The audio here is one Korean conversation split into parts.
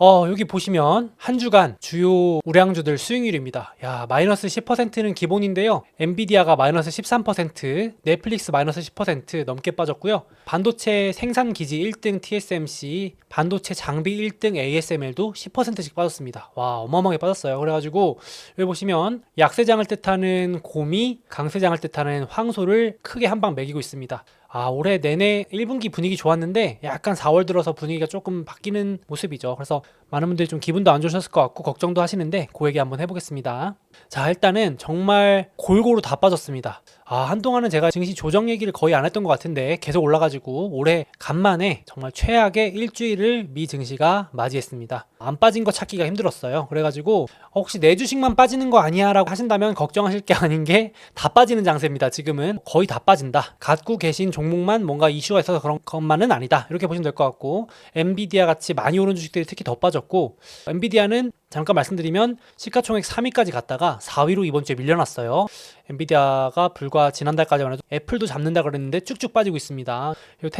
여기 보시면 한 주간 주요 우량주들 수익률입니다. 마이너스 10%는 기본인데요. 엔비디아가 마이너스 13%, 넷플릭스 마이너스 10% 넘게 빠졌고요. 반도체 생산 기지 1등 TSMC, 반도체 장비 1등 ASML도 10%씩 빠졌습니다. 와, 어마어마하게 빠졌어요. 그래가지고 여기 보시면 약세장을 뜻하는 곰이 강세장을 뜻하는 황소를 크게 한 방 먹이고 있습니다. 올해 내내 1분기 분위기 좋았는데 약간 4월 들어서 분위기가 조금 바뀌는 모습이죠. 그래서 많은 분들이 좀 기분도 안 좋으셨을 것 같고 걱정도 하시는데 그 얘기 한번 해보겠습니다. 자, 일단은 정말 골고루 다 빠졌습니다. 한동안은 제가 증시 조정 얘기를 거의 안 했던 것 같은데 계속 올라가지고 올해 간만에 정말 최악의 일주일을 미 증시가 맞이했습니다. 안 빠진 거 찾기가 힘들었어요. 그래가지고 혹시 내 주식만 빠지는 거 아니야 라고 하신다면 걱정하실 게 아닌 게 다 빠지는 장세입니다. 지금은 거의 다 빠진다. 갖고 계신 종목만 뭔가 이슈가 있어서 그런 것만은 아니다. 이렇게 보시면 될 것 같고, 엔비디아 같이 많이 오른 주식들이 특히 더 빠졌고, 엔비디아는 잠깐 말씀드리면 시가총액 3위까지 갔다가 4위로 이번 주에 밀려났어요. 엔비디아가 불과 지난달까지만 해도 애플도 잡는다 그랬는데 쭉쭉 빠지고 있습니다. 그리고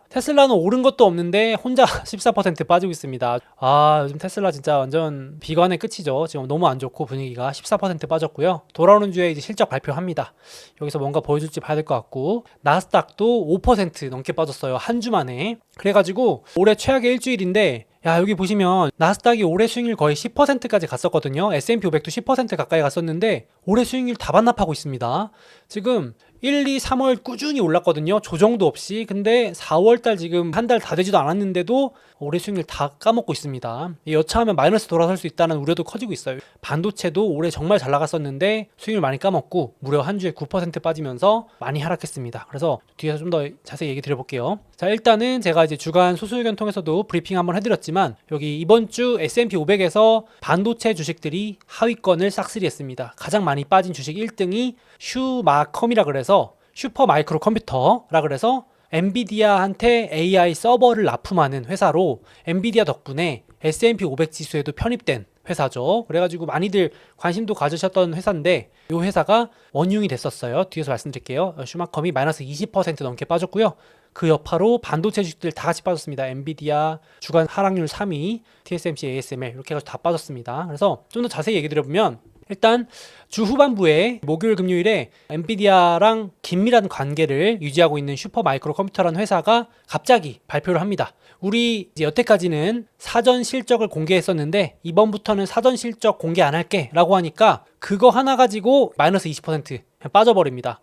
테슬라는 오른 것도 없는데 혼자 14% 빠지고 있습니다. 요즘 테슬라 진짜 완전 비관의 끝이죠. 지금 너무 안 좋고 분위기가 14% 빠졌고요. 돌아오는 주에 이제 실적 발표합니다. 여기서 뭔가 보여줄지 봐야 될 것 같고, 나스닥도 5% 넘게 빠졌어요. 한 주 만에. 그래가지고 올해 최악의 일주일인데, 여기 보시면 나스닥이 올해 수익률 거의 10%까지 갔었거든요. S&P 500도 10% 가까이 갔었는데 올해 수익률 다 반납하고 있습니다. 지금 1, 2, 3월 꾸준히 올랐거든요. 조정도 없이. 근데 4월달 지금 한 달 다 되지도 않았는데도 올해 수익률 다 까먹고 있습니다. 여차하면 마이너스 돌아설 수 있다는 우려도 커지고 있어요. 반도체도 올해 정말 잘 나갔었는데 수익률 많이 까먹고 무려 한 주에 9% 빠지면서 많이 하락했습니다. 그래서 뒤에서 좀 더 자세히 얘기 드려볼게요. 자, 일단은 제가 이제 주간 소수의견 통해서도 브리핑 한번 해드렸지만 여기 이번 주 S&P 500에서 반도체 주식들이 하위권을 싹쓸이했습니다. 가장 많이 빠진 주식 1등이 슈마컴이라 그래서 슈퍼 마이크로 컴퓨터라 그래서 엔비디아한테 AI 서버를 납품하는 회사로 엔비디아 덕분에 S&P 500 지수에도 편입된 회사죠. 그래가지고 많이들 관심도 가지셨던 회사인데 이 회사가 원흉이 됐었어요. 뒤에서 말씀드릴게요. 슈마컴이 마이너스 20% 넘게 빠졌고요. 그 여파로 반도체 주식들 다 같이 빠졌습니다. 엔비디아 주간 하락률 3위, TSMC, ASML 이렇게 해서 다 빠졌습니다. 그래서 좀 더 자세히 얘기 드려보면 일단 주 후반부에 목요일 금요일에 엔비디아랑 긴밀한 관계를 유지하고 있는 슈퍼 마이크로 컴퓨터라는 회사가 갑자기 발표를 합니다. 우리 이제 여태까지는 사전 실적을 공개했었는데 이번부터는 사전 실적 공개 안 할게 라고 하니까 그거 하나 가지고 마이너스 20% 빠져버립니다.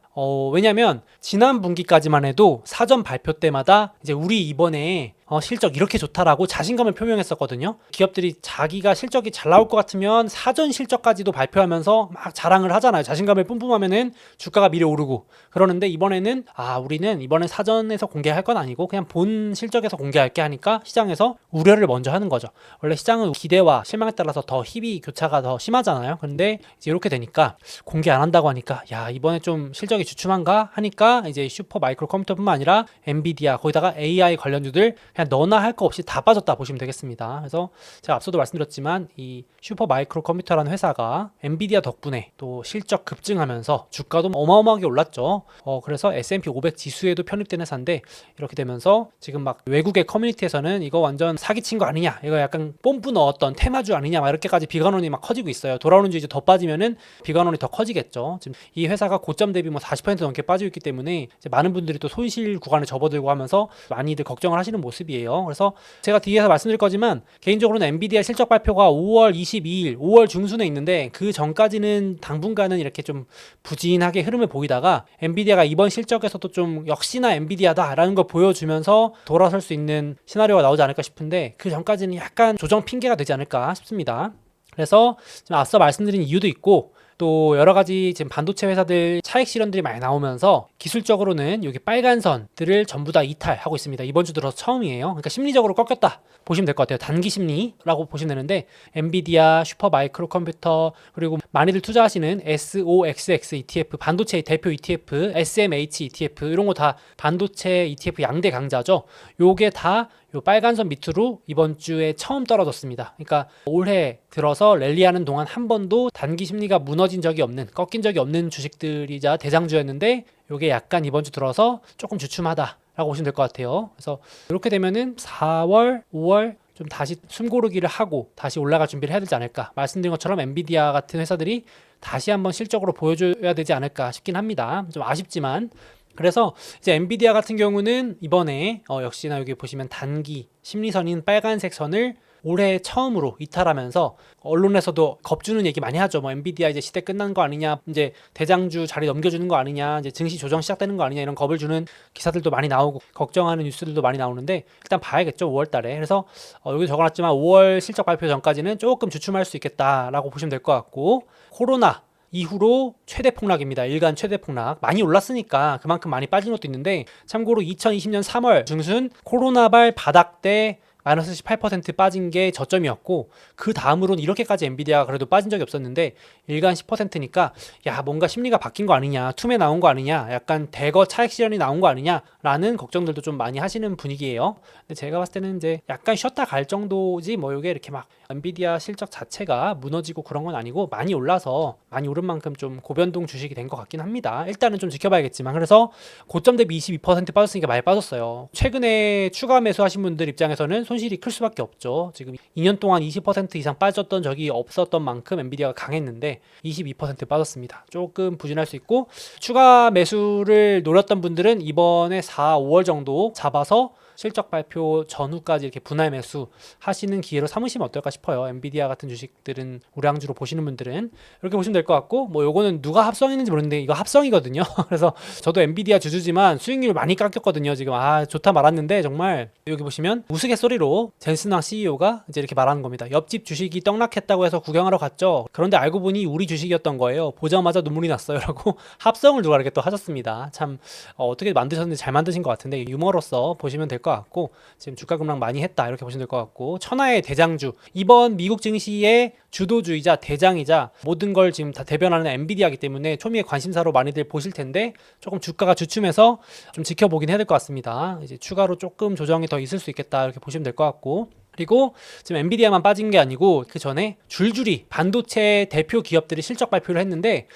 왜냐면 지난 분기까지만 해도 사전 발표 때마다 이제 우리 이번에 실적 이렇게 좋다라고 자신감을 표명했었거든요. 기업들이 자기가 실적이 잘 나올 것 같으면 사전 실적까지도 발표하면서 막 자랑을 하잖아요. 자신감을 뿜뿜하면은 주가가 미리 오르고. 그러는데 이번에는 우리는 이번에 사전에서 공개할 건 아니고 그냥 본 실적에서 공개할게 하니까 시장에서 우려를 먼저 하는 거죠. 원래 시장은 기대와 실망에 따라서 더 희비 교차가 더 심하잖아요. 근데 이제 이렇게 되니까 공개 안 한다고 하니까 이번에 좀 실적이 주춤한가 하니까 이제 슈퍼 마이크로 컴퓨터뿐만 아니라 엔비디아 거기다가 AI 관련주들 그냥 너나 할 거 없이 다 빠졌다 보시면 되겠습니다. 그래서 제가 앞서도 말씀드렸지만 이 슈퍼 마이크로 컴퓨터라는 회사가 엔비디아 덕분에 또 실적 급증하면서 주가도 어마어마하게 올랐죠. 그래서 S&P 500 지수에도 편입된 회사인데 이렇게 되면서 지금 막 외국의 커뮤니티에서는 이거 완전 사기친 거 아니냐, 이거 약간 뽐뿌 넣었던 테마주 아니냐 막 이렇게까지 비관론이 막 커지고 있어요. 돌아오는 주 이제 더 빠지면은 비관론이 더 커지겠죠. 지금 이 회사가 고점 대비 뭐 40% 넘게 빠지고 있기 때문에 이제 많은 분들이 또 손실 구간에 접어들고 하면서 많이들 걱정을 하시는 모습이에요. 그래서 제가 뒤에서 말씀드릴 거지만 개인적으로는 엔비디아 실적 발표가 5월 22일, 5월 중순에 있는데 그 전까지는 당분간은 이렇게 좀 부진하게 흐름을 보이다가 엔비디아가 이번 실적에서도 좀 역시나 엔비디아다라는 걸 보여주면서 돌아설 수 있는 시나리오가 나오지 않을까 싶은데 그 전까지는 약간 조정 핑계가 되지 않을까 싶습니다. 그래서 지금 앞서 말씀드린 이유도 있고 또 여러 가지 지금 반도체 회사들 차익 실현들이 많이 나오면서 기술적으로는 여기 빨간 선들을 전부 다 이탈하고 있습니다. 이번 주 들어서 처음이에요. 그러니까 심리적으로 꺾였다 보시면 될 것 같아요. 단기 심리라고 보시면 되는데 엔비디아, 슈퍼 마이크로 컴퓨터 그리고 많이들 투자하시는 SOXX ETF 반도체 대표 ETF, SMH ETF 이런 거 다 반도체 ETF 양대 강자죠. 요게 다 요 빨간 선 밑으로 이번 주에 처음 떨어졌습니다. 그러니까 올해 들어서 랠리하는 동안 한 번도 단기 심리가 무너진 적이 없는, 꺾인 적이 없는 주식들이자 대장주였는데 요게 약간 이번 주 들어서 조금 주춤하다라고 보시면 될 것 같아요. 그래서 이렇게 되면은 4월, 5월 좀 다시 숨고르기를 하고 다시 올라갈 준비를 해야 되지 않을까. 말씀드린 것처럼 엔비디아 같은 회사들이 다시 한번 실적으로 보여줘야 되지 않을까 싶긴 합니다. 좀 아쉽지만. 그래서 이제 엔비디아 같은 경우는 이번에 역시나 여기 보시면 단기 심리선인 빨간색 선을 올해 처음으로 이탈하면서 언론에서도 겁주는 얘기 많이 하죠. 뭐 엔비디아 이제 시대 끝난 거 아니냐, 이제 대장주 자리 넘겨주는 거 아니냐, 이제 증시 조정 시작되는 거 아니냐, 이런 겁을 주는 기사들도 많이 나오고 걱정하는 뉴스들도 많이 나오는데 일단 봐야겠죠. 5월 달에. 그래서 여기 적어놨지만 5월 실적 발표 전까지는 조금 주춤할 수 있겠다라고 보시면 될 것 같고, 코로나 이후로 최대 폭락입니다. 일간 최대 폭락. 많이 올랐으니까 그만큼 많이 빠진 것도 있는데, 참고로 2020년 3월 중순 코로나발 바닥 때 마이너스 18% 빠진 게 저점이었고, 그 다음으로는 이렇게까지 엔비디아가 그래도 빠진 적이 없었는데 일간 10%니까 야, 뭔가 심리가 바뀐 거 아니냐, 툼에 나온 거 아니냐, 약간 대거 차익 실현이 나온 거 아니냐라는 걱정들도 좀 많이 하시는 분위기예요. 근데 제가 봤을 때는 이제 약간 쉬었다 갈 정도지, 뭐 이게 이렇게 막 엔비디아 실적 자체가 무너지고 그런 건 아니고 많이 올라서 많이 오른 만큼 좀 고변동 주식이 된 것 같긴 합니다. 일단은 좀 지켜봐야겠지만, 그래서 고점 대비 22% 빠졌으니까 많이 빠졌어요. 최근에 추가 매수하신 분들 입장에서는 손실이 클 수밖에 없죠. 지금 2년 동안 20% 이상 빠졌던 적이 없었던 만큼 엔비디아가 강했는데 22% 빠졌습니다. 조금 부진할 수 있고, 추가 매수를 노렸던 분들은 이번에 4, 5월 정도 잡아서 실적 발표 전후까지 이렇게 분할 매수 하시는 기회로 삼으시면 어떨까 싶어요. 엔비디아 같은 주식들은 우량주로 보시는 분들은 이렇게 보시면 될 것 같고, 뭐 요거는 누가 합성했는지 모르는데 이거 합성이거든요. 그래서 저도 엔비디아 주주지만 수익률 많이 깎였거든요. 지금 좋다 말았는데 정말 여기 보시면 우스갯소리로 젠슨왕 CEO가 이제 이렇게 말하는 겁니다. 옆집 주식이 떡락했다고 해서 구경하러 갔죠. 그런데 알고 보니 우리 주식이었던 거예요. 보자마자 눈물이 났어요. 라고 합성을 누가 이렇게 또 하셨습니다. 참 어떻게 만드셨는지 잘 만드신 것 같은데 유머로서 보시면 될 것 같고, 지금 주가 급락 많이 했다 이렇게 보시면 될 것 같고, 천하의 대장주, 이번 미국 증시의 주도주이자 대장이자 모든 걸 지금 다 대변하는 엔비디아이기 때문에 초미의 관심사로 많이들 보실 텐데, 조금 주가가 주춤해서 좀 지켜보긴 해야 될 것 같습니다. 이제 추가로 조금 조정이 더 있을 수 있겠다 이렇게 보시면 될 것 같고, 그리고 지금 엔비디아만 빠진 게 아니고 그 전에 줄줄이 반도체 대표 기업들이 실적 발표를 했는데,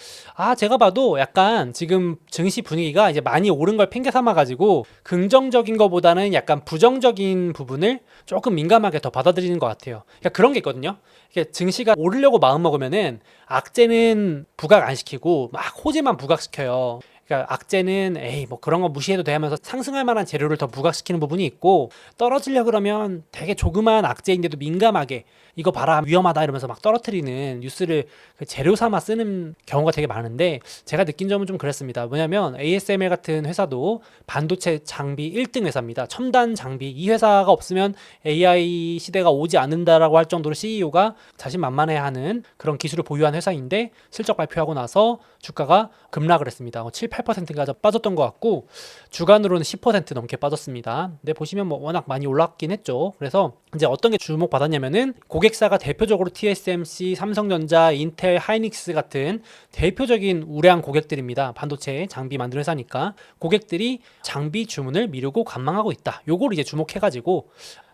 제가 봐도 약간 지금 증시 분위기가 이제 많이 오른 걸 핑계 삼아 가지고 긍정적인 것보다는 약간 부정적인 부분을 조금 민감하게 더 받아들이는 것 같아요. 그러니까 그런 게 있거든요. 이게 증시가 오르려고 마음 먹으면은 악재는 부각 안 시키고 막 호재만 부각시켜요. 그러니까 악재는 에이 뭐 그런 거 무시해도 돼 하면서 상승할 만한 재료를 더 부각시키는 부분이 있고, 떨어지려 그러면 되게 조그만 악재인데도 민감하게 이거 봐라 위험하다 이러면서 막 떨어뜨리는 뉴스를 그 재료 삼아 쓰는 경우가 되게 많은데, 제가 느낀 점은 좀 그랬습니다. 뭐냐면 ASML 같은 회사도 반도체 장비 1등 회사입니다. 첨단 장비, 이 회사가 없으면 AI 시대가 오지 않는다라고 할 정도로 CEO가 자신만만해하는 그런 기술을 보유한 회사인데, 실적 발표하고 나서 주가가 급락을 했습니다. 7, 8%가 빠졌던 것 같고, 주간으로는 10% 넘게 빠졌습니다. 근데 보시면 뭐 워낙 많이 올랐긴 했죠. 그래서 이제 어떤 게 주목받았냐면은, 고객사가 대표적으로 TSMC, 삼성전자, 인텔, 하이닉스 같은 대표적인 우량 고객들입니다. 반도체 장비 만드는 회사니까 고객들이 장비 주문을 미루고 관망하고 있다. 요걸 이제 주목해가지고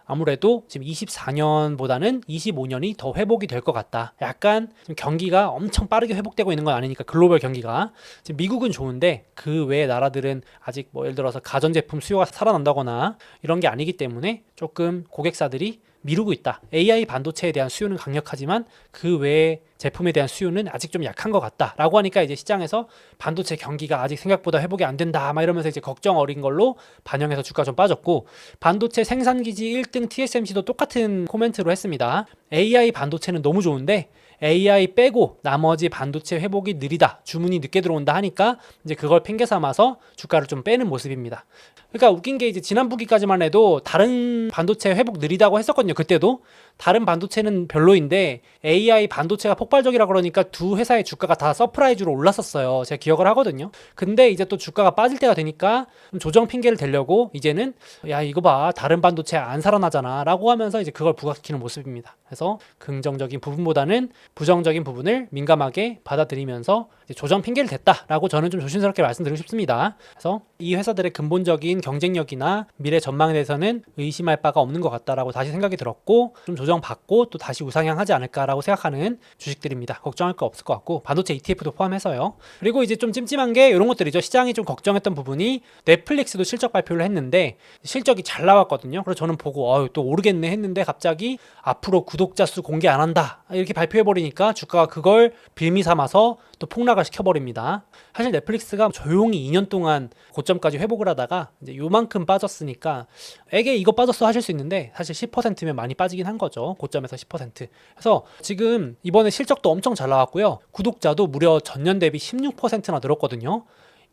아무래도 지금 24년보다는 25년이 더 회복이 될 것 같다. 약간 지금 경기가 엄청 빠르게 회복되고 있는 건 아니니까, 글로벌 경기가. 지금 미국은 좋은데 그 외의 나라들은 아직 뭐 예를 들어서 가전제품 수요가 살아난다거나 이런 게 아니기 때문에 조금 고객사들이 미루고 있다. AI 반도체에 대한 수요는 강력하지만 그 외의 제품에 대한 수요는 아직 좀 약한 것 같다 라고 하니까, 이제 시장에서 반도체 경기가 아직 생각보다 회복이 안 된다 막 이러면서 이제 걱정 어린 걸로 반영해서 주가 좀 빠졌고, 반도체 생산기지 1등 TSMC도 똑같은 코멘트로 했습니다. AI 반도체는 너무 좋은데 AI 빼고 나머지 반도체 회복이 느리다, 주문이 늦게 들어온다 하니까 이제 그걸 핑계 삼아서 주가를 좀 빼는 모습입니다. 그러니까 웃긴 게, 이제 지난 분기까지만 해도 다른 반도체 회복 느리다고 했었거든요. 그때도 다른 반도체는 별로인데 AI 반도체가 폭발적이라 그러니까 두 회사의 주가가 다 서프라이즈로 올랐었어요. 제가 기억을 하거든요. 근데 이제 또 주가가 빠질 때가 되니까 조정 핑계를 대려고 이제는 야 이거 봐 다른 반도체 안 살아나잖아 라고 하면서 이제 그걸 부각시키는 모습입니다. 그래서 긍정적인 부분보다는 부정적인 부분을 민감하게 받아들이면서 이제 조정 핑계를 댔다라고 저는 좀 조심스럽게 말씀드리고 싶습니다. 그래서 이 회사들의 근본적인 경쟁력이나 미래 전망에 대해서는 의심할 바가 없는 것 같다라고 다시 생각이 들었고, 좀 조정 조정받고 또 다시 우상향하지 않을까라고 생각하는 주식들입니다. 걱정할 거 없을 것 같고 반도체 ETF도 포함해서요. 그리고 이제 좀 찜찜한 게 이런 것들이죠. 시장이 좀 걱정했던 부분이 넷플릭스도 실적 발표를 했는데 실적이 잘 나왔거든요. 그래서 저는 보고 또 오르겠네 했는데 갑자기 앞으로 구독자 수 공개 안 한다 이렇게 발표해버리니까 주가가 그걸 빌미 삼아서 또 폭락을 시켜버립니다. 사실 넷플릭스가 조용히 2년 동안 고점까지 회복을 하다가 이제 요만큼 빠졌으니까 에게 이거 빠졌어 하실 수 있는데 사실 10%면 많이 빠지긴 한 거죠. 고점에서 10%. 그래서 지금 이번에 실적도 엄청 잘 나왔고요. 구독자도 무려 전년 대비 16%나 늘었거든요.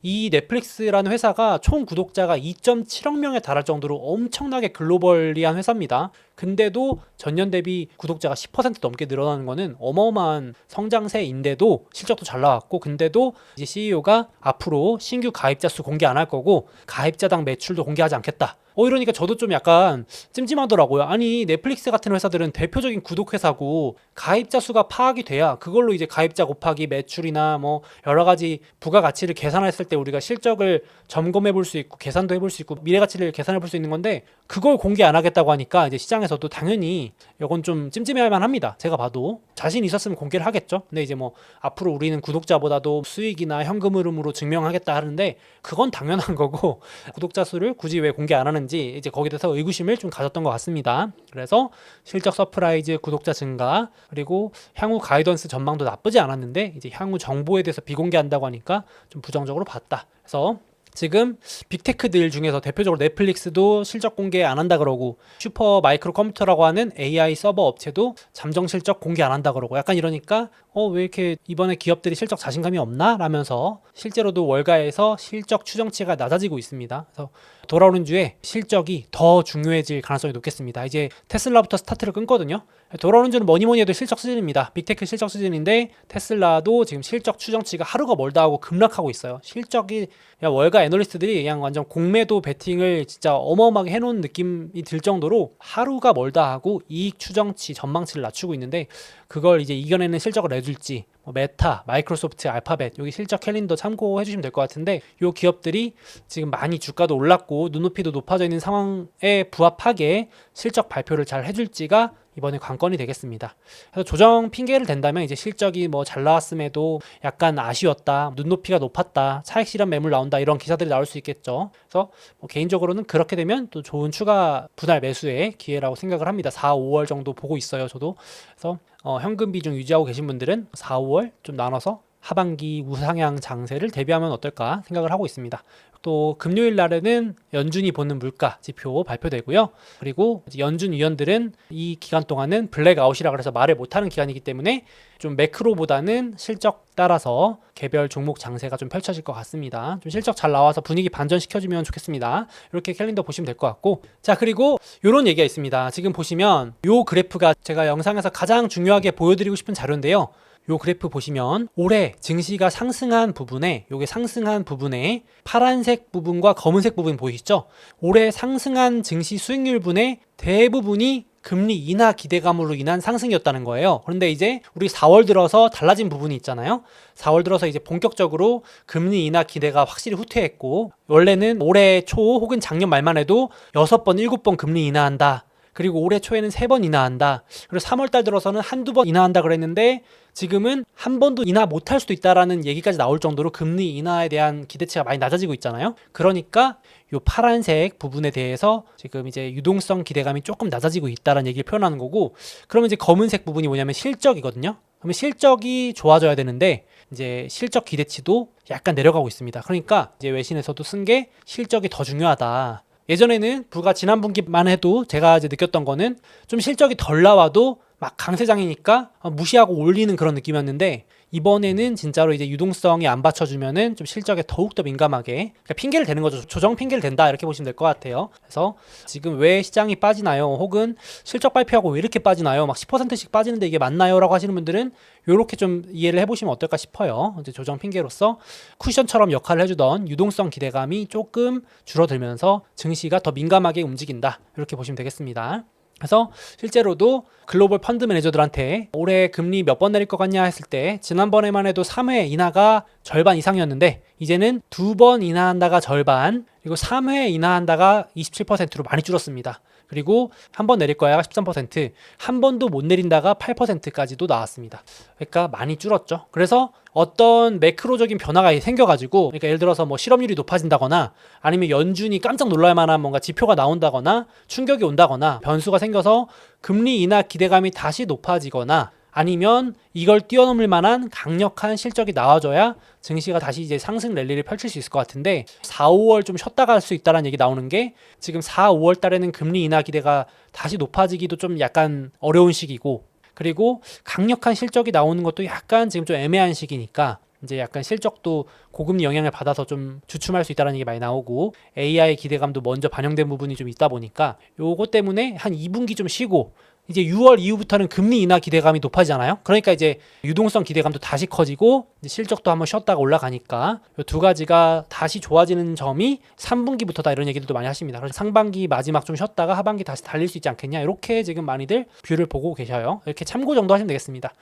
이 넷플릭스라는 회사가 총 구독자가 2.7억 명에 달할 정도로 엄청나게 글로벌리한 회사입니다. 근데도 전년 대비 구독자가 10% 넘게 늘어나는 거는 어마어마한 성장세인데도 실적도 잘 나왔고 근데도 이제 CEO가 앞으로 신규 가입자 수 공개 안 할 거고 가입자당 매출도 공개하지 않겠다. 이러니까 저도 좀 약간 찜찜하더라고요. 아니 넷플릭스 같은 회사들은 대표적인 구독 회사고 가입자 수가 파악이 돼야 그걸로 이제 가입자 곱하기 매출이나 뭐 여러 가지 부가가치를 계산했을 때 우리가 실적을 점검해 볼 수 있고 계산도 해볼 수 있고 미래가치를 계산해 볼 수 있는 건데 그걸 공개 안 하겠다고 하니까 이제 시장에서도 당연히 이건 좀 찜찜해할 만합니다. 제가 봐도 자신 있었으면 공개를 하겠죠. 근데 이제 뭐 앞으로 우리는 구독자보다도 수익이나 현금 흐름으로 증명하겠다 하는데 그건 당연한 거고 구독자 수를 굳이 왜 공개 안 하는지 이제 거기에 대해서 의구심을 좀 가졌던 것 같습니다. 그래서 실적 서프라이즈, 구독자 증가, 그리고 향후 가이던스 전망도 나쁘지 않았는데 이제 향후 정보에 대해서 비공개한다고 하니까 좀 부정적으로 봤다. 그래서 지금 빅테크들 중에서 대표적으로 넷플릭스도 실적 공개 안 한다 그러고 슈퍼 마이크로 컴퓨터라고 하는 AI 서버 업체도 잠정 실적 공개 안 한다 그러고 약간 이러니까 왜 이렇게 이번에 기업들이 실적 자신감이 없나? 라면서 실제로도 월가에서 실적 추정치가 낮아지고 있습니다. 그래서 돌아오는 주에 실적이 더 중요해질 가능성이 높겠습니다. 이제 테슬라부터 스타트를 끊거든요. 돌아오는 주는 뭐니 해도 실적 시즌입니다. 빅테크 실적 시즌인데 테슬라도 지금 실적 추정치가 하루가 멀다 하고 급락하고 있어요. 실적이 월가 애널리스트들이 그냥 완전 공매도 베팅을 진짜 어마어마하게 해놓은 느낌이 들 정도로 하루가 멀다 하고 이익 추정치 전망치를 낮추고 있는데 그걸 이제 이겨내는 실적을 내줄지 메타, 마이크로소프트, 알파벳 여기 실적 캘린더 참고해 주시면 될 것 같은데 이 기업들이 지금 많이 주가도 올랐고 눈높이도 높아져 있는 상황에 부합하게 실적 발표를 잘 해줄지가 이번에 관건이 되겠습니다. 그래서 조정 핑계를 댄다면 이제 실적이 뭐 잘 나왔음에도 약간 아쉬웠다, 눈높이가 높았다, 차익 실현 매물 나온다 이런 기사들이 나올 수 있겠죠. 그래서 개인적으로는 그렇게 되면 또 좋은 추가 분할 매수의 기회라고 생각을 합니다. 4, 5월 정도 보고 있어요, 저도. 그래서 현금 비중 유지하고 계신 분들은 4, 5월 좀 나눠서 하반기 우상향 장세를 대비하면 어떨까 생각을 하고 있습니다. 또 금요일 날에는 연준이 보는 물가 지표 발표되고요. 그리고 연준 위원들은 이 기간 동안은 블랙아웃이라 그래서 말을 못하는 기간이기 때문에 좀 매크로보다는 실적 따라서 개별 종목 장세가 좀 펼쳐질 것 같습니다. 좀 실적 잘 나와서 분위기 반전시켜주면 좋겠습니다. 이렇게 캘린더 보시면 될 것 같고, 자 그리고 이런 얘기가 있습니다. 지금 보시면 이 그래프가 제가 영상에서 가장 중요하게 보여드리고 싶은 자료인데요. 요 그래프 보시면 올해 증시가 상승한 부분에 요게 상승한 부분에 파란색 부분과 검은색 부분 보이시죠? 올해 상승한 증시 수익률분의 대부분이 금리 인하 기대감으로 인한 상승이었다는 거예요. 그런데 이제 우리 4월 들어서 달라진 부분이 있잖아요. 4월 들어서 이제 본격적으로 금리 인하 기대가 확실히 후퇴했고 원래는 올해 초 혹은 작년 말만 해도 6번, 7번 금리 인하한다. 그리고 올해 초에는 3번 인하한다. 그리고 3월달 들어서는 한두 번 인하한다 그랬는데 지금은 한 번도 인하 못할 수도 있다라는 얘기까지 나올 정도로 금리 인하에 대한 기대치가 많이 낮아지고 있잖아요. 그러니까 이 파란색 부분에 대해서 지금 이제 유동성 기대감이 조금 낮아지고 있다라는 얘기를 표현하는 거고, 그러면 이제 검은색 부분이 뭐냐면 실적이거든요. 그러면 실적이 좋아져야 되는데 이제 실적 기대치도 약간 내려가고 있습니다. 그러니까 이제 외신에서도 쓴 게 실적이 더 중요하다. 예전에는 불과 지난 분기만 해도 제가 이제 느꼈던 거는 좀 실적이 덜 나와도 막 강세장이니까 무시하고 올리는 그런 느낌이었는데 이번에는 진짜로 이제 유동성이 안 받쳐주면은 좀 실적에 더욱더 민감하게 그러니까 핑계를 대는 거죠. 조정 핑계를 댄다 이렇게 보시면 될 것 같아요. 그래서 지금 왜 시장이 빠지나요? 혹은 실적 발표하고 왜 이렇게 빠지나요? 막 10%씩 빠지는데 이게 맞나요? 라고 하시는 분들은 이렇게 좀 이해를 해보시면 어떨까 싶어요. 이제 조정 핑계로서 쿠션처럼 역할을 해주던 유동성 기대감이 조금 줄어들면서 증시가 더 민감하게 움직인다 이렇게 보시면 되겠습니다. 그래서 실제로도 글로벌 펀드 매니저들한테 올해 금리 몇 번 내릴 것 같냐 했을 때 지난번에만 해도 3회 인하가 절반 이상이었는데 이제는 2번 인하한다가 절반 그리고 3회 인하한다가 27%로 많이 줄었습니다. 그리고 한 번 내릴 거야가 13%, 한 번도 못 내린다가 8%까지도 나왔습니다. 그러니까 많이 줄었죠. 그래서 어떤 매크로적인 변화가 생겨가지고, 그러니까 예를 들어서 뭐 실업률이 높아진다거나 아니면 연준이 깜짝 놀랄 만한 뭔가 지표가 나온다거나 충격이 온다거나 변수가 생겨서 금리 인하 기대감이 다시 높아지거나 아니면 이걸 뛰어넘을 만한 강력한 실적이 나와줘야 증시가 다시 이제 상승 랠리를 펼칠 수 있을 것 같은데, 4, 5월 좀 쉬었다 갈 수 있다는 얘기 나오는 게, 지금 4, 5월 달에는 금리 인하 기대가 다시 높아지기도 좀 약간 어려운 시기고, 그리고 강력한 실적이 나오는 것도 약간 지금 좀 애매한 시기니까 이제 약간 실적도 고금리 영향을 받아서 좀 주춤할 수 있다는 얘기 많이 나오고, AI 기대감도 먼저 반영된 부분이 좀 있다 보니까 요거 때문에 한 2분기 좀 쉬고 이제 6월 이후부터는 금리 인하 기대감이 높아지잖아요. 그러니까 이제 유동성 기대감도 다시 커지고 이제 실적도 한번 쉬었다가 올라가니까 이 두 가지가 다시 좋아지는 점이 3분기부터다, 이런 얘기들도 많이 하십니다. 그래서 상반기 마지막 좀 쉬었다가 하반기 다시 달릴 수 있지 않겠냐, 이렇게 지금 많이들 뷰를 보고 계셔요. 이렇게 참고 정도 하시면 되겠습니다.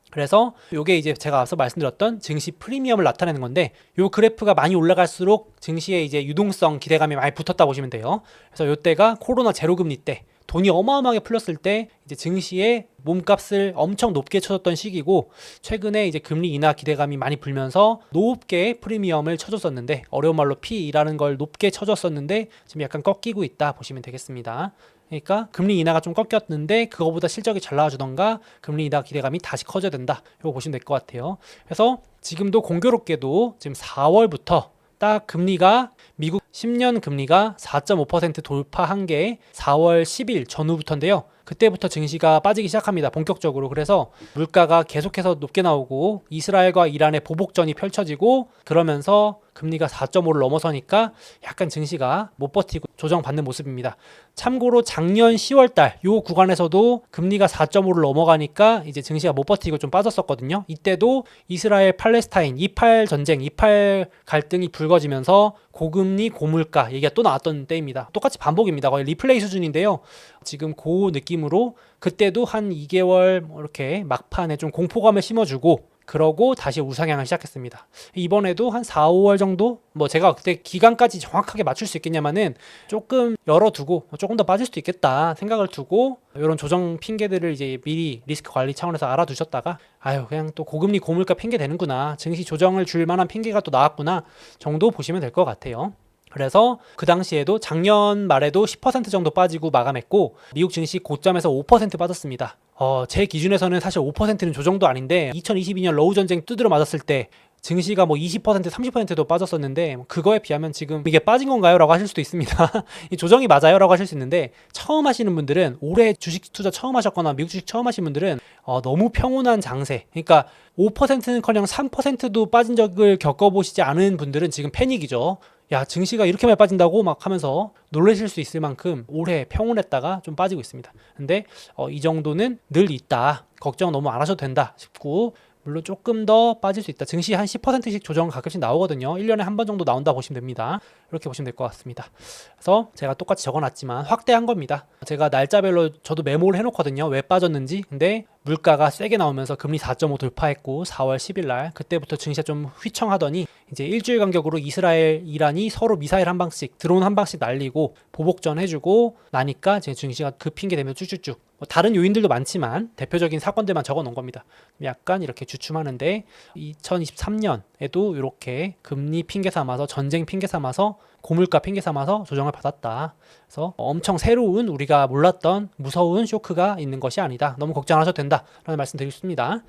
그래서 요게 이제 제가 앞서 말씀드렸던 증시 프리미엄을 나타내는 건데, 요 그래프가 많이 올라갈수록 증시에 이제 유동성 기대감이 많이 붙었다 보시면 돼요. 그래서 요때가 코로나 제로금리 때 돈이 어마어마하게 풀렸을 때 이제 증시의 몸값을 엄청 높게 쳐줬던 시기고, 최근에 이제 금리 인하 기대감이 많이 불면서 높게 프리미엄을 쳐줬었는데, 어려운 말로 P라는 걸 높게 쳐줬었는데 지금 약간 꺾이고 있다 보시면 되겠습니다. 그러니까 금리 인하가 좀 꺾였는데 그거보다 실적이 잘 나와주던가 금리 인하 기대감이 다시 커져야 된다, 이거 보시면 될 것 같아요. 그래서 지금도 공교롭게도 지금 4월부터 딱 금리가, 미국 10년 금리가 4.5% 돌파한 게 4월 10일 전후부터인데요. 그때부터 증시가 빠지기 시작합니다, 본격적으로. 그래서 물가가 계속해서 높게 나오고 이스라엘과 이란의 보복전이 펼쳐지고, 그러면서 금리가 4.5를 넘어서니까 약간 증시가 못 버티고 조정받는 모습입니다. 참고로 작년 10월달 요 구간에서도 금리가 4.5를 넘어가니까 이제 증시가 못 버티고 좀 빠졌었거든요. 이때도 이스라엘 팔레스타인 28 전쟁, 28 갈등이 불거지면서 고금리 고물가 얘기가 또 나왔던 때입니다. 똑같이 반복입니다. 거의 리플레이 수준인데요. 지금 그 느낌으로 그때도 한 2개월 이렇게 막판에 좀 공포감을 심어주고, 그러고 다시 우상향을 시작했습니다. 이번에도 한 4, 5월 정도, 뭐 제가 그때 기간까지 정확하게 맞출 수 있겠냐마는 조금 열어두고 조금 더 빠질 수도 있겠다 생각을 두고, 이런 조정 핑계들을 이제 미리 리스크 관리 차원에서 알아두셨다가 아유 그냥 또 고금리 고물가 핑계 되는구나, 증시 조정을 줄 만한 핑계가 또 나왔구나 정도 보시면 될 것 같아요. 그래서 그 당시에도 작년 말에도 10% 정도 빠지고 마감했고, 미국 증시 고점에서 5% 빠졌습니다. 제 기준에서는 사실 5%는 조정도 아닌데, 2022년 러우 전쟁 두드려 맞았을 때 증시가 뭐 20%, 30%도 빠졌었는데, 그거에 비하면 지금 이게 빠진 건가요? 라고 하실 수도 있습니다. 이 조정이 맞아요? 라고 하실 수 있는데, 처음 하시는 분들은, 올해 주식 투자 처음 하셨거나 미국 주식 처음 하신 분들은 너무 평온한 장세, 그러니까 5%는커녕 3%도 빠진 적을 겪어보시지 않은 분들은 지금 패닉이죠. 야, 증시가 이렇게 많이 빠진다고 막 하면서 놀라실 수 있을 만큼 올해 평온했다가 좀 빠지고 있습니다. 근데 이 정도는 늘 있다, 걱정 너무 안 하셔도 된다 싶고, 물론 조금 더 빠질 수 있다. 증시 한 10%씩 조정 가끔씩 나오거든요. 1년에 한 번 정도 나온다 보시면 됩니다. 이렇게 보시면 될 것 같습니다. 그래서 제가 똑같이 적어놨지만 확대한 겁니다. 제가 날짜별로 저도 메모를 해놓거든요, 왜 빠졌는지. 근데 물가가 세게 나오면서 금리 4.5 돌파했고 4월 10일 날 그때부터 증시가 좀 휘청하더니 이제 일주일 간격으로 이스라엘, 이란이 서로 미사일 한 방씩, 드론 한 방씩 날리고 보복전 해주고 나니까 제 증시가 그 핑계 대면 쭉쭉쭉, 다른 요인들도 많지만 대표적인 사건들만 적어 놓은 겁니다. 약간 이렇게 주춤하는데, 2023년에도 이렇게 금리 핑계 삼아서, 전쟁 핑계 삼아서, 고물가 핑계 삼아서 조정을 받았다. 그래서 엄청 새로운, 우리가 몰랐던 무서운 쇼크가 있는 것이 아니다, 너무 걱정 안 하셔도 된다 라는 말씀 드리고 싶습니다.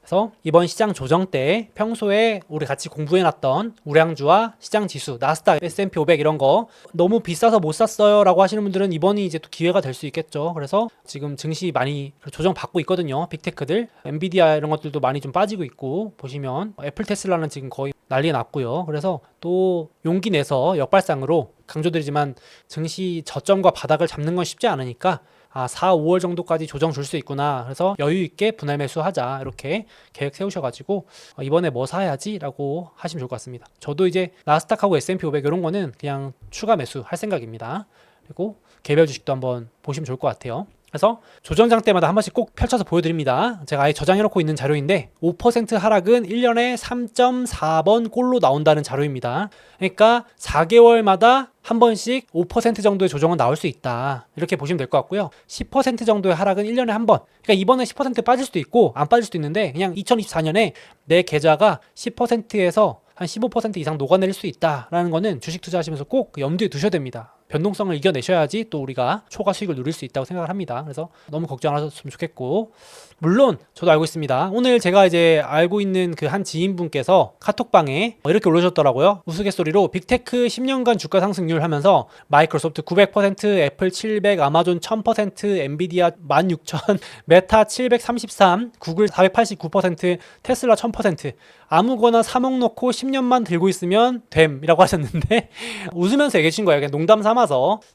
그래서 이번 시장 조정 때 평소에 우리 같이 공부해놨던 우량주와 시장 지수, 나스닥, S&P 500 이런 거 너무 비싸서 못 샀어요 라고 하시는 분들은 이번이 이제 또 기회가 될 수 있겠죠. 그래서 지금 증시 많이 조정 받고 있거든요. 빅테크들, 엔비디아 이런 것들도 많이 좀 빠지고 있고, 보시면 애플, 테슬라는 지금 거의 난리 났고요. 그래서 또 용기 내서 역발상으로 강조드리지만, 증시 저점과 바닥을 잡는 건 쉽지 않으니까 4, 5월 정도까지 조정 줄 수 있구나, 그래서 여유 있게 분할 매수하자, 이렇게 계획 세우셔가지고 이번에 뭐 사야지 라고 하시면 좋을 것 같습니다. 저도 이제 나스닥하고 S&P 500 이런 거는 그냥 추가 매수 할 생각입니다. 그리고 개별 주식도 한번 보시면 좋을 것 같아요. 그래서 조정장 때마다 한 번씩 꼭 펼쳐서 보여드립니다. 제가 아예 저장해놓고 있는 자료인데 5% 하락은 1년에 3.4번 꼴로 나온다는 자료입니다. 그러니까 4개월마다 한 번씩 5% 정도의 조정은 나올 수 있다. 이렇게 보시면 될 것 같고요. 10% 정도의 하락은 1년에 한 번. 그러니까 이번에 10% 빠질 수도 있고 안 빠질 수도 있는데 그냥 2024년에 내 계좌가 10%에서 한 15% 이상 녹아낼 수 있다라는 거는 주식 투자하시면서 꼭 염두에 두셔야 됩니다. 변동성을 이겨내셔야지 또 우리가 초과 수익을 누릴 수 있다고 생각을 합니다. 그래서 너무 걱정 안 하셨으면 좋겠고, 물론 저도 알고 있습니다. 오늘 제가 이제 알고 있는 그 한 지인분께서 카톡방에 이렇게 올려주셨더라고요. 우스갯소리로 빅테크 10년간 주가 상승률 하면서 마이크로소프트 900%, 애플 700, 아마존 1000%, 엔비디아 16,000, 메타 733, 구글 489%, 테슬라 1000%, 아무거나 3억 놓고 10년만 들고 있으면 됨이라고 하셨는데 웃으면서 얘기해 주신 거예요. 그냥 농담 삼아서.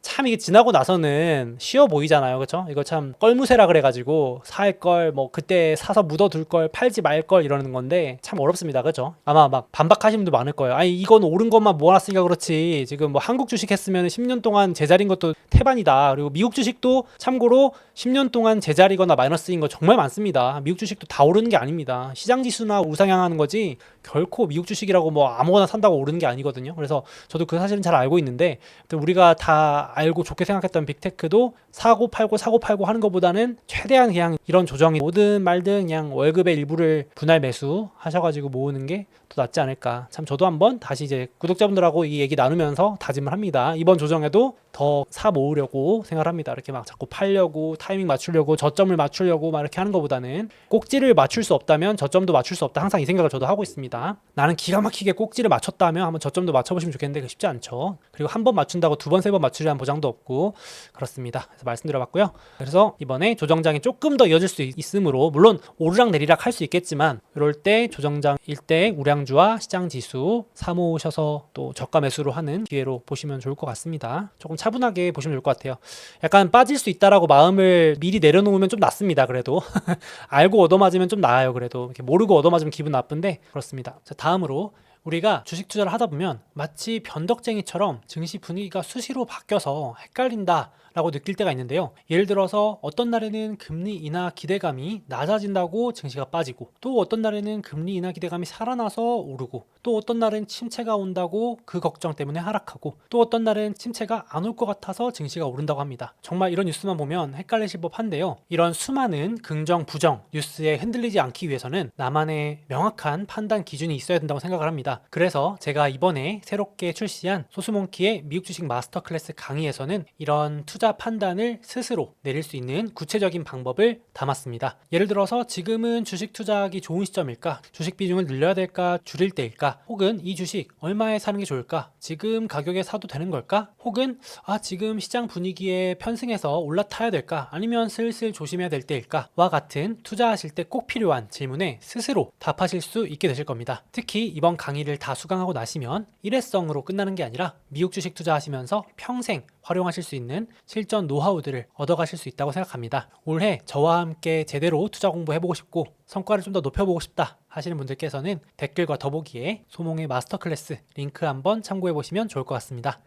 참 이게 지나고 나서는 쉬워 보이잖아요. 그렇죠? 이거 참 껄무새라 그래가지고 살 걸, 뭐 그때 사서 묻어둘 걸, 팔지 말 걸 이러는 건데 참 어렵습니다. 그렇죠? 아마 막 반박하시는 분도 많을 거예요. 아니 이건 오른 것만 모아놨으니까 그렇지, 지금 뭐 한국 주식 했으면 10년 동안 제자리인 것도 태반이다. 그리고 미국 주식도 참고로 10년 동안 제자리거나 마이너스인 거 정말 많습니다. 미국 주식도 다 오르는 게 아닙니다. 시장 지수나 우상향하는 거지 결코 미국 주식이라고 뭐 아무거나 산다고 오르는 게 아니거든요. 그래서 저도 그 사실은 잘 알고 있는데, 우리가 다 알고 좋게 생각했던 빅테크도 사고 팔고 하는 것보다는 최대한 그냥 이런 조정이 오든 말든 그냥 월급의 일부를 분할 매수 하셔가지고 모으는 게 더 낫지 않을까. 참 저도 한번 다시 이제 구독자분들하고 이 얘기 나누면서 다짐을 합니다. 이번 조정에도 더 사 모으려고 생각을 합니다. 이렇게 막 자꾸 팔려고, 타이밍 맞추려고, 저점을 맞추려고 막 이렇게 하는 것보다는 꼭지를 맞출 수 없다면 저점도 맞출 수 없다. 항상 이 생각을 저도 하고 있습니다. 나는 기가 막히게 꼭지를 맞췄다면 한번 저점도 맞춰보시면 좋겠는데 쉽지 않죠. 그리고 한 번 맞춘다고 두 번, 세 번 맞추리라는 보장도 없고 그렇습니다. 그래서 말씀드려봤고요. 그래서 이번에 조정장이 조금 더 이어질 수 있으므로, 물론 오르락 내리락 할 수 있겠지만 이럴 때 조정장일 때 우량주와 시장지수 사모으셔서 또 저가 매수로 하는 기회로 보시면 좋을 것 같습니다. 조금 차분하게 보시면 좋을 것 같아요. 약간 빠질 수 있다라고 마음을 미리 내려놓으면 좀 낫습니다. 그래도 알고 얻어맞으면 좀 나아요. 그래도 이렇게 모르고 얻어맞으면 기분 나쁜데 그렇습니다. 자, 다음으로 우리가 주식 투자를 하다 보면 마치 변덕쟁이처럼 증시 분위기가 수시로 바뀌어서 헷갈린다 라고 느낄 때가 있는데요. 예를 들어서 어떤 날에는 금리 인하 기대감이 낮아진다고 증시가 빠지고, 또 어떤 날에는 금리 인하 기대감이 살아나서 오르고, 또 어떤 날은 침체가 온다고 그 걱정 때문에 하락하고, 또 어떤 날은 침체가 안 올 것 같아서 증시가 오른다고 합니다. 정말 이런 뉴스만 보면 헷갈리실 법한데요. 이런 수많은 긍정, 부정 뉴스에 흔들리지 않기 위해서는 나만의 명확한 판단 기준이 있어야 된다고 생각을 합니다. 그래서 제가 이번에 새롭게 출시한 소수몽키의 미국 주식 마스터 클래스 강의에서는 이런 투자 판단을 스스로 내릴 수 있는 구체적인 방법을 담았습니다. 예를 들어서 지금은 주식 투자하기 좋은 시점일까? 주식 비중을 늘려야 될까? 줄일 때일까? 혹은 이 주식 얼마에 사는 게 좋을까? 지금 가격에 사도 되는 걸까? 혹은 지금 시장 분위기에 편승해서 올라타야 될까? 아니면 슬슬 조심해야 될 때일까? 와 같은 투자하실 때 꼭 필요한 질문에 스스로 답하실 수 있게 되실 겁니다. 특히 이번 강의를 다 수강하고 나시면 일회성으로 끝나는 게 아니라 미국 주식 투자하시면서 평생 활용하실 수 있는 실전 노하우들을 얻어가실 수 있다고 생각합니다. 올해 저와 함께 제대로 투자 공부해보고 싶고 성과를 좀 더 높여보고 싶다 하시는 분들께서는 댓글과 더보기에 소몽의 마스터 클래스 링크 한번 참고해보시면 좋을 것 같습니다.